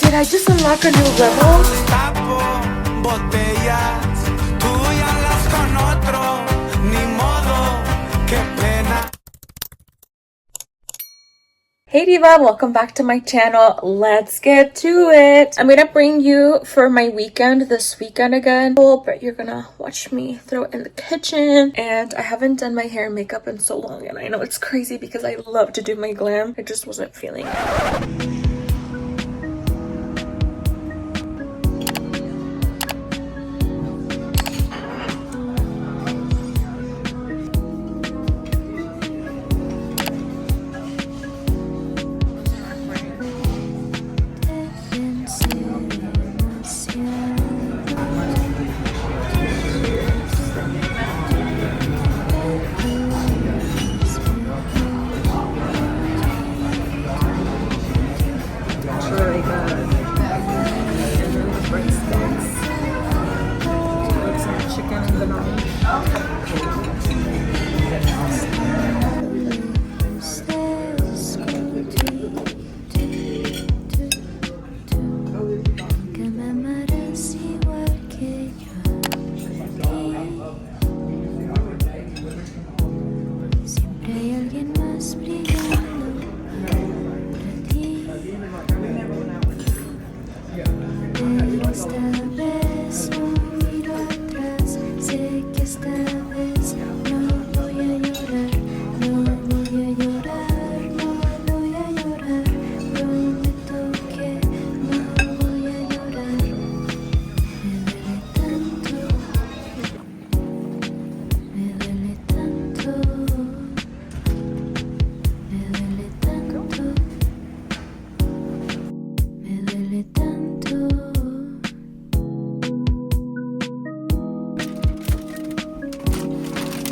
Did I just unlock a new level? Hey Diva, welcome back to my channel. Let's get to it. I'm gonna bring you for my weekend this weekend again, but you're gonna watch me throw it in the kitchen. And I haven't done my hair and makeup in so long, and I know it's crazy because I love to do my glam. I just wasn't feeling it.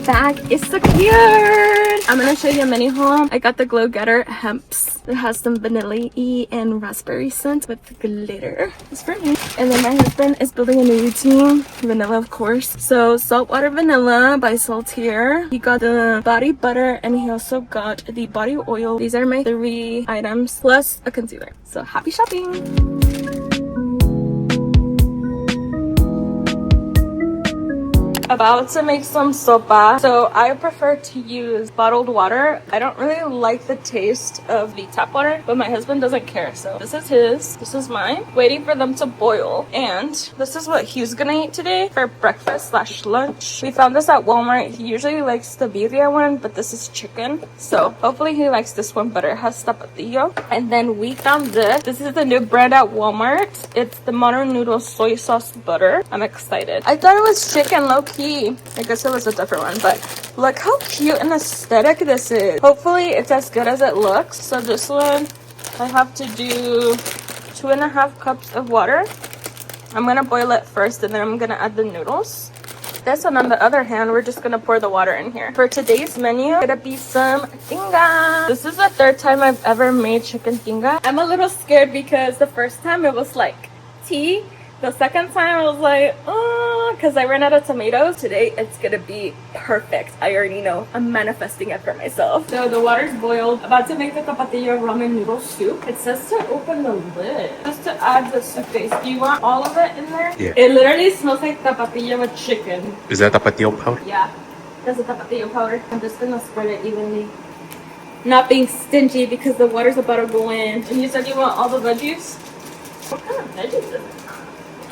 Bag is secured. I'm gonna show you a mini haul. I got the Glow Getter Hemps. It has some vanilla-y and raspberry scent with glitter. It's for me. And then my husband is building a new routine. Vanilla, of course. So saltwater vanilla by Saltier. He got the body butter and he also got the body oil. These are my 3 items plus a concealer. So happy shopping. About to make some sopa. So I prefer to use bottled water. I don't really like the taste of the tap water, but my husband doesn't care. So this is his, this is mine. Waiting for them to boil. And this is what he's gonna eat today for breakfast slash lunch. We found this at Walmart. He usually likes the birria one, but this is chicken. So hopefully he likes this one better. It has tapatio. And then we found this. This is the new brand at Walmart. It's the Modern Noodle soy sauce butter. I'm excited. I thought it was chicken low-key. I guess it was a different one, but look how cute and aesthetic this is. Hopefully it's as good as it looks. So this one, I have to do 2.5 cups of water. I'm gonna boil it first and then I'm gonna add the noodles. This one, on the other hand, we're just gonna pour the water in here. For today's menu, it's gonna be some tinga. This is the 3rd time I've ever made chicken tinga. I'm a little scared because the first time it was like tea. The second time I was like, oh, because I ran out of tomatoes. Today it's gonna be perfect. I already know. I'm manifesting it for myself. So the water's boiled. About to make the tapatio ramen noodle soup. It says to open the lid just to add the soup base. Do you want all of it in there? Yeah. It literally smells like tapatio with chicken. Is that tapatio powder? Yeah, that's a tapatio powder. I'm just gonna spread it evenly. Not being stingy because the water's about to go in. And you said you want all the veggies? What kind of veggies is it?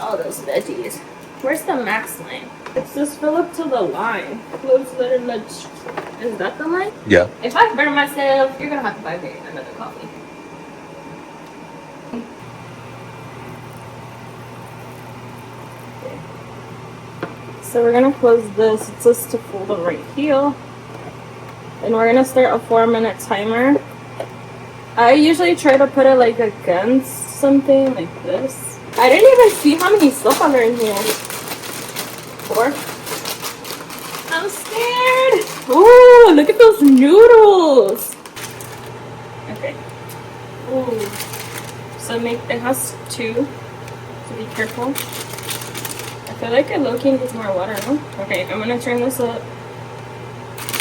All those veggies. Where's the max line? It says fill up to the line. Close letter lunch. Is that the line? Yeah. If I burn myself, you're gonna have to buy me another coffee. Okay. So we're gonna close this. It says to fold it right here. And we're gonna start a 4-minute timer. I usually try to put it like against something like this. I didn't even see how many sopas are in here. 4. I'm scared. Ooh, look at those noodles. Okay. Ooh. So it has 2. So be careful. I feel like it low-key needs more water, no? Okay, I'm gonna turn this up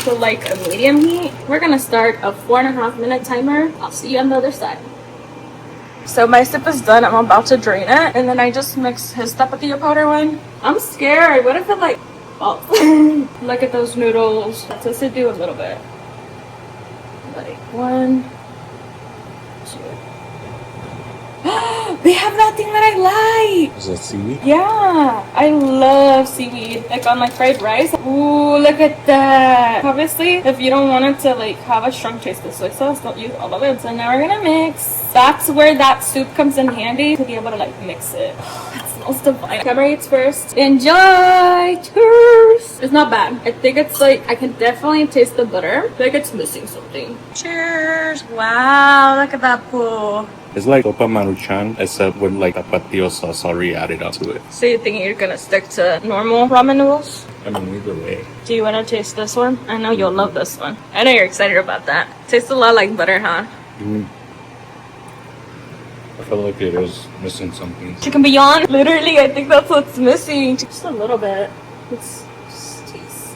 to like a medium heat. We're gonna start a 4.5-minute timer. I'll see you on the other side. So my sip is done. I'm about to drain it. And then I just mix his tapatio powder one. I'm scared. What if it like falls? Look at those noodles. Let's just do a little bit. Like 1, 2. They have that thing that I like. Is that seaweed? Yeah, I love seaweed. Like on my fried rice. Ooh, look at that. Obviously, if you don't want it to like have a strong taste of soy sauce, don't use all of it. So now we're gonna mix. That's where that soup comes in handy, to be able to like mix it. It smells divine. Camera eats first. Enjoy. Cheers. It's not bad. I think it's like, I can definitely taste the butter. I feel like it's missing something. Cheers. Wow, look at that pool. It's like sopa maruchan, except with like tapatio sauce already added onto it. So you think you're gonna stick to normal ramen noodles? I mean, either way. Do you want to taste this one? I know you'll love this one. I know you're excited about that. Tastes a lot like butter, huh? I feel like it is missing something. Chicken beyond. Literally, I think that's what's missing. Just a little bit. Let's just taste.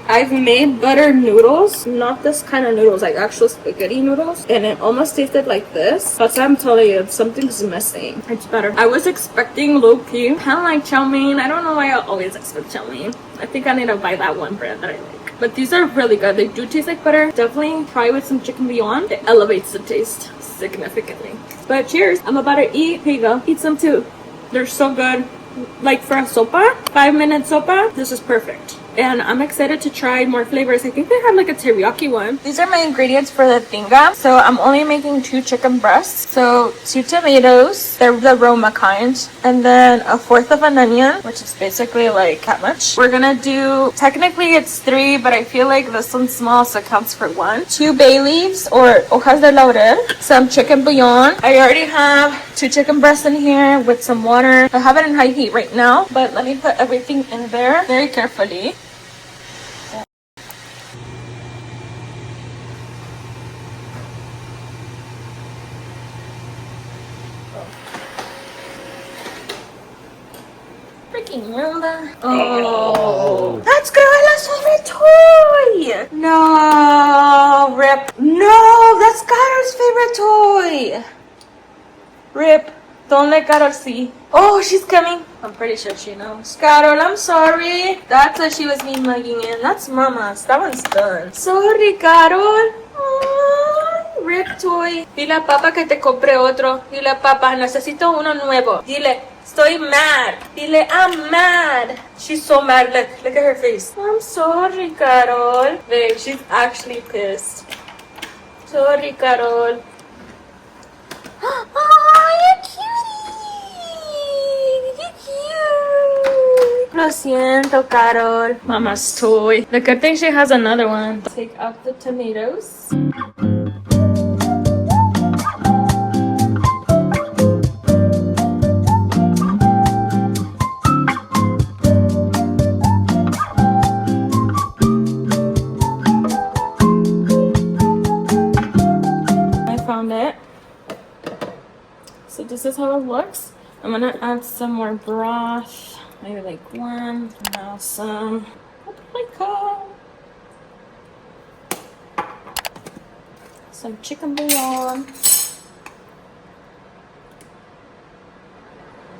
I've made butter noodles, not this kind of noodles, like actual spaghetti noodles, and it almost tasted like this. But I'm telling you, something's missing. It's better. I was expecting low-key, kind of like chow mein. I don't know why I always expect chow mein. I think I need to buy that one brand that I like. But these are really good. They do taste like butter. Definitely try with some chicken beyond. It elevates the taste significantly. But cheers. I'm about to eat. Here you go. Eat some too. They're so good. Like for a sopa, 5-minute sopa, this is perfect. And I'm excited to try more flavors. I think they have like a teriyaki one. These are my ingredients for the tinga. So I'm only making 2 chicken breasts. So 2 tomatoes, they're the Roma kind. And then 1/4 of an onion, which is basically like that much. We're gonna do, technically it's 3, but I feel like this one's small, so it counts for 1. 2 bay leaves or hojas de laurel. Some chicken bouillon. I already have 2 chicken breasts in here with some water. I have it in high heat right now, but let me put everything in there very carefully. Freaking Roomba. Oh, that's Gorilla's favorite toy. No, Rip. No, that's Carol's favorite toy. Rip. Don't let Carol see. Oh, she's coming. I'm pretty sure she knows. Carol, I'm sorry. That's what she was me mugging in. That's Mama's. That one's done. Sorry, Carol. Oh, Rip toy. Dile a Papa que te compre otro. Dile a Papa, necesito uno nuevo. Dile, estoy mad. Dile, I'm mad. She's so mad. Look at her face. I'm sorry, Carol. Babe, she's actually pissed. Sorry, Carol. Oh, you're cutie! You're cute! Lo siento, Carol. Mama's toy. The good thing she has another one. Take out the tomatoes. I found it. So this is how it looks. I'm gonna add some more broth, maybe like 1. Now some paprika, some chicken bouillon.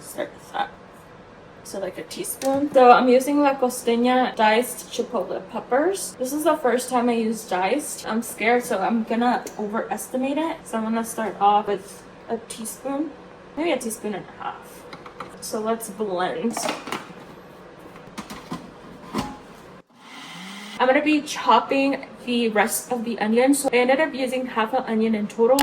Start with that. So like a teaspoon. So I'm using La Costeña diced chipotle peppers. This is the first time I use diced. I'm scared, so I'm gonna overestimate it. So I'm gonna start off with a teaspoon, maybe a teaspoon and a half. So let's blend. I'm gonna be chopping the rest of the onion. So I ended up using half an onion in total.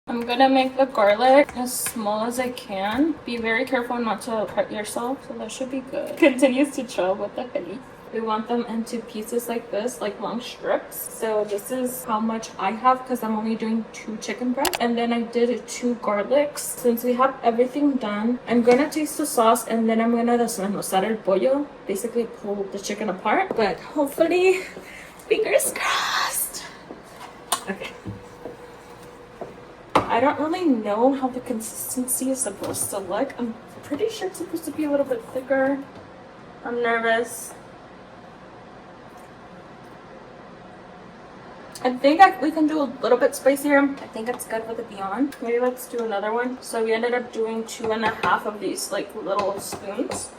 I'm gonna make the garlic as small as I can. Be very careful not to cut yourself, so that should be good. Continues to chop with the honey. We want them into pieces like this, like long strips. So this is how much I have because I'm only doing 2 chicken breasts. And then I did 2 garlics. Since we have everything done, I'm gonna taste the sauce and then I'm gonna desmenuzar el pollo. Basically pull the chicken apart. But hopefully, fingers crossed. Okay. I don't really know how the consistency is supposed to look. I'm pretty sure it's supposed to be a little bit thicker. I'm nervous. I think we can do a little bit spicier. I think it's good with it beyond. Maybe let's do another one. So we ended up doing 2.5 of these like little spoons.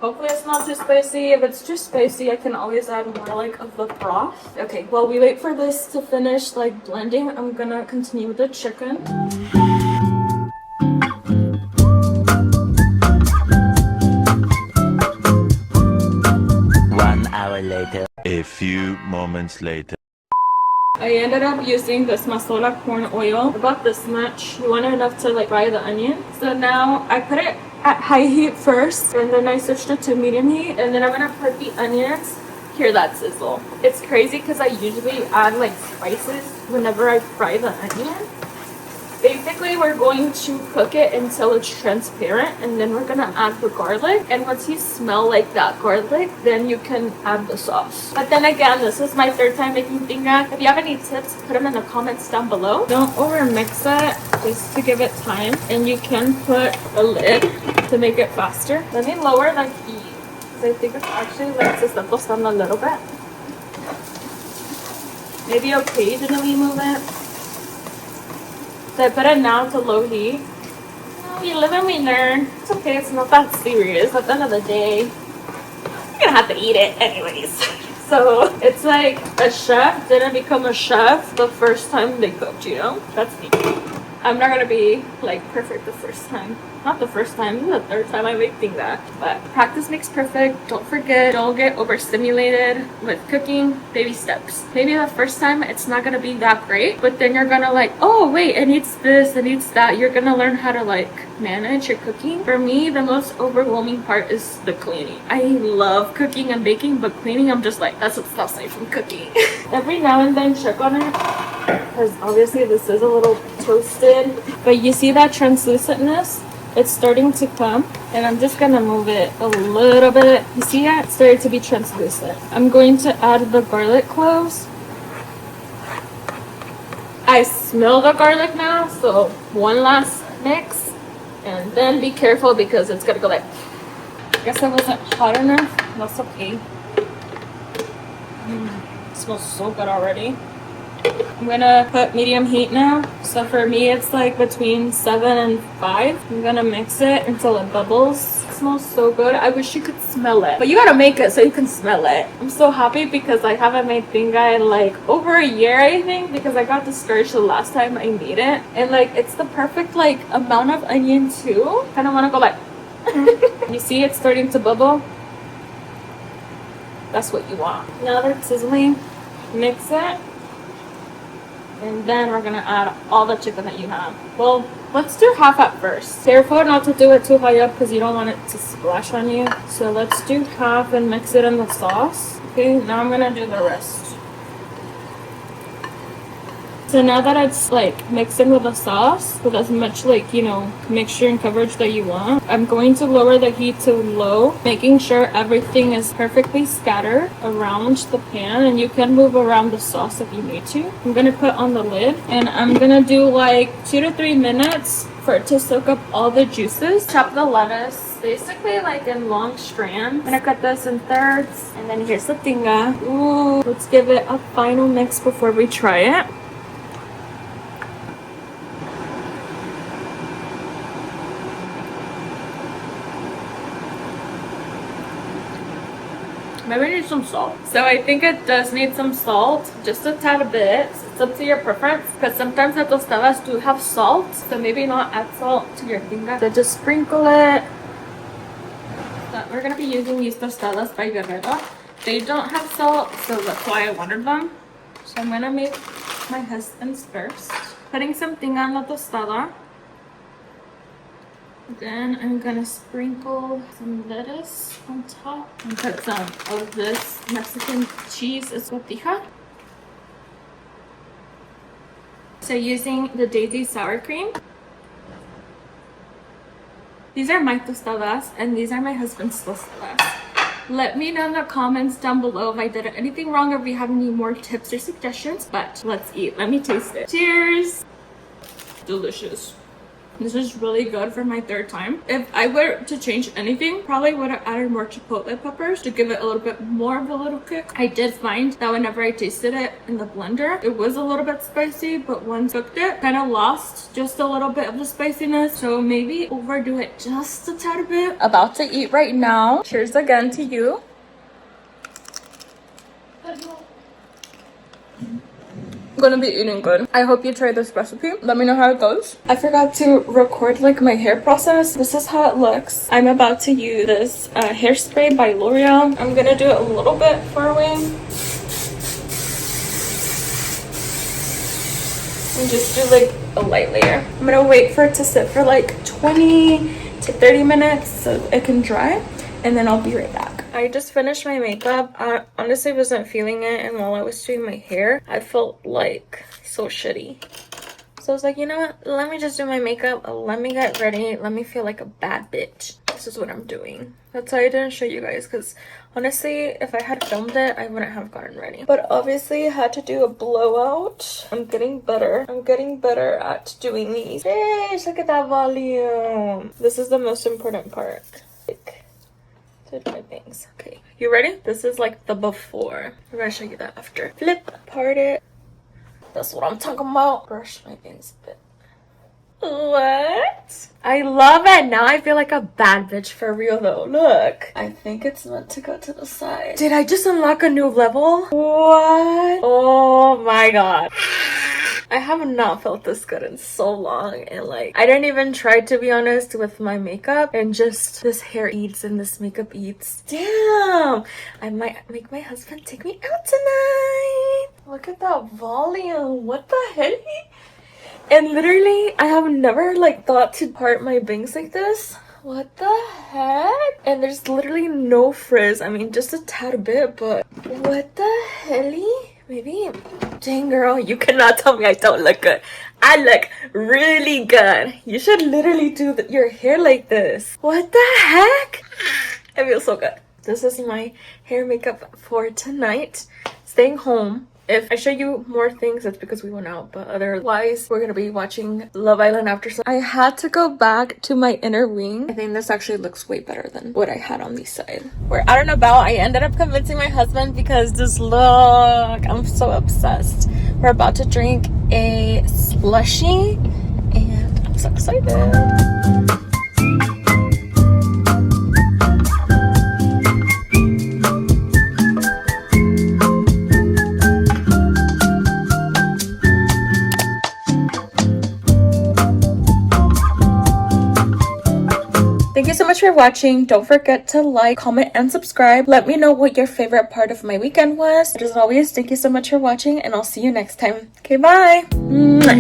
Hopefully it's not too spicy. If it's too spicy, I can always add more like of the broth. Okay, while we wait for this to finish like blending, I'm gonna continue with the chicken. 1 hour later. A few moments later. I ended up using this masala corn oil, about this much. You want enough to like fry the onion. So now I put it at high heat first, and then I switched it to medium heat, and then I'm gonna put the onions. Hear that sizzle. It's crazy because I usually add like spices whenever I fry the onion. Basically, we're going to cook it until it's transparent, and then we're gonna add the garlic. And once you smell like that garlic, then you can add the sauce. But then again, this is my third time making tinga. If you have any tips, put them in the comments down below. Don't over mix it, just to give it time. And you can put a lid to make it faster. Let me lower the heat, because I think it's actually like se está tostando a little bit. Maybe occasionally move it. So I put it now to low heat. We live and we learn. It's okay, it's not that serious. At the end of the day, you're gonna have to eat it anyways. So it's like a chef didn't become a chef the first time they cooked, you know? That's me. I'm not gonna be like perfect the first time. Not the first time, this is the third time I make tinga. But practice makes perfect. Don't forget, don't get overstimulated with cooking. Baby steps. Maybe the first time it's not gonna be that great, but then you're gonna like, oh wait, it needs this, it needs that. You're gonna learn how to like manage your cooking. For me, the most overwhelming part is the cleaning. I love cooking and baking, but cleaning, I'm just like, that's what stops me from cooking. Every now and then check on it, because obviously this is a little toasted, but you see that translucentness? It's starting to come, and I'm just gonna move it a little bit. You see it? It's starting to be translucent. I'm going to add the garlic cloves. I smell the garlic now, so one last mix, and then be careful because it's gonna go like, I guess I wasn't hot enough. That's okay. It smells so good already. I'm gonna put medium heat now. So for me, it's like between 7 and 5. I'm gonna mix it until it bubbles. It smells so good. I wish you could smell it, but you gotta make it so you can smell it. I'm so happy because I haven't made tinga in like over a year, I think, because I got discouraged the last time I made it. And like, it's the perfect like amount of onion too. Kind of want to go like, you see it's starting to bubble. That's what you want. Now that it's sizzling, mix it. And then we're gonna add all the chicken that you have. Well, let's do half at first. Careful not to do it too high up because you don't want it to splash on you. So let's do half and mix it in the sauce. Okay, now I'm gonna do the rest. So now that it's like mixing with the sauce with as much like, you know, mixture and coverage that you want, I'm going to lower the heat to low, making sure everything is perfectly scattered around the pan, and you can move around the sauce if you need to. I'm gonna put on the lid, and I'm gonna do like 2 to 3 minutes for it to soak up all the juices. Chop the lettuce basically like in long strands. I'm gonna cut this in thirds, and then here's the tinga. Ooh, let's give it a final mix before we try it. Maybe I need some salt. So I think it does need some salt, just a tad bit. It's up to your preference, because sometimes the tostadas do have salt, so maybe not add salt to your tinga. So just sprinkle it. So we're gonna be using these tostadas by Guerrero. They don't have salt, so that's why I wanted them. So I'm gonna make my husband's first. Putting some tinga on the tostada. Then I'm gonna sprinkle some lettuce on top and put some of this Mexican cheese escotija. So using the Daisy sour cream. These are my tostadas, and these are my husband's tostadas. Let me know in the comments down below if I did anything wrong or if you have any more tips or suggestions. But let's eat. Let me taste it. Cheers! Delicious. This is really good for my third time. If I were to change anything, probably would have added more chipotle peppers to give it a little bit more of a little kick. I did find that whenever I tasted it in the blender, it was a little bit spicy, but once cooked it, kind of lost just a little bit of the spiciness. So maybe overdo it just a tad bit. About to eat right now. Cheers again to you. I'm gonna be eating good. I hope you try this recipe. Let me know how it goes. I forgot to record like my hair process. This is how it looks. I'm about to use this hairspray by L'Oreal. I'm gonna do it a little bit far away. And just do like a light layer. I'm gonna wait for it to sit for like 20 to 30 minutes so it can dry, and then I'll be right back. I just finished my makeup. I honestly wasn't feeling it, and while I was doing my hair, I felt like so shitty. So I was like, you know what? Let me just do my makeup. Let me get ready. Let me feel like a bad bitch. This is what I'm doing. That's why I didn't show you guys, because honestly, if I had filmed it, I wouldn't have gotten ready. But obviously, I had to do a blowout. I'm getting better. I'm getting better at doing these. Hey, look at that volume. This is the most important part. Like, my things. Okay, you ready? This is like the before. I'm gonna show you that after. Flip, part it. That's what I'm talking about. Brush my bangs a bit. What? I love it. Now I feel like a bad bitch for real though. Look. I think it's meant to go to the side. Did I just unlock a new level? What? Oh my god. I have not felt this good in so long, and like I didn't even try, to be honest, with my makeup, and just this hair eats and this makeup eats. Damn, I might make my husband take me out tonight. Look at that volume. What the heck? And literally I have never like thought to part my bangs like this. What the heck? And there's literally no frizz. I mean, just a tad bit, but what the helly? Maybe. Dang, girl, you cannot tell me I don't look good. I look really good. You should literally do your hair like this. What the heck? I feel so good. This is my hair makeup for tonight. Staying home. If I show you more things, it's because we went out, but otherwise we're gonna be watching Love Island after. So I had to go back to my inner wing. I think this actually looks way better than what I had on the side. We're out and about. I ended up convincing my husband because just look, I'm so obsessed. We're about to drink a slushie and I'm so excited. Thank you so much for watching. Don't forget to like, comment, and subscribe. Let me know what your favorite part of my weekend was. But as always, thank you so much for watching, and I'll see you next time. Okay, bye! Mwah.